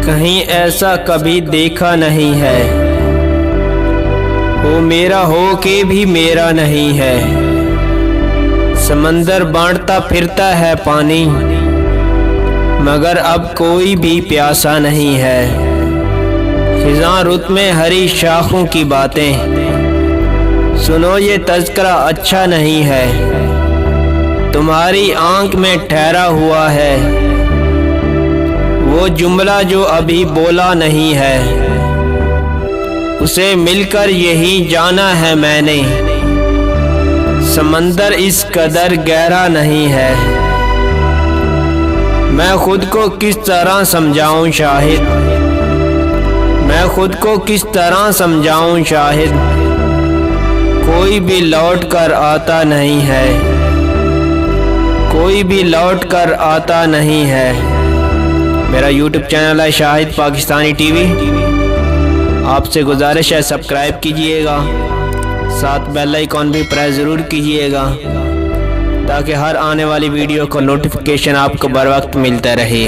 کہیں ایسا کبھی دیکھا نہیں ہے، وہ میرا ہو کے بھی میرا نہیں ہے۔ سمندر بانٹتا پھرتا ہے پانی، مگر اب کوئی بھی پیاسا نہیں ہے۔ خزاں رت میں ہری شاخوں کی باتیں، سنو یہ تذکرہ اچھا نہیں ہے۔ تمہاری آنکھ میں ٹھہرا ہوا ہے وہ جملہ جو ابھی بولا نہیں ہے، اسے مل کر یہی جانا ہے میں نے، سمندر اس قدر گہرا نہیں ہے۔ میں خود کو کس طرح سمجھاؤں شاہد، میں خود کو کس طرح سمجھاؤں شاہد، کوئی بھی لوٹ کر آتا نہیں ہے، کوئی بھی لوٹ کر آتا نہیں ہے۔ میرا یوٹیوب چینل ہے شاہد پاکستانی ٹی وی، آپ سے گزارش ہے سبسکرائب کیجئے گا، ساتھ بیل آئیکن بھی پریس ضرور کیجئے گا تاکہ ہر آنے والی ویڈیو کو نوٹیفیکیشن آپ کو بر وقت ملتا رہے۔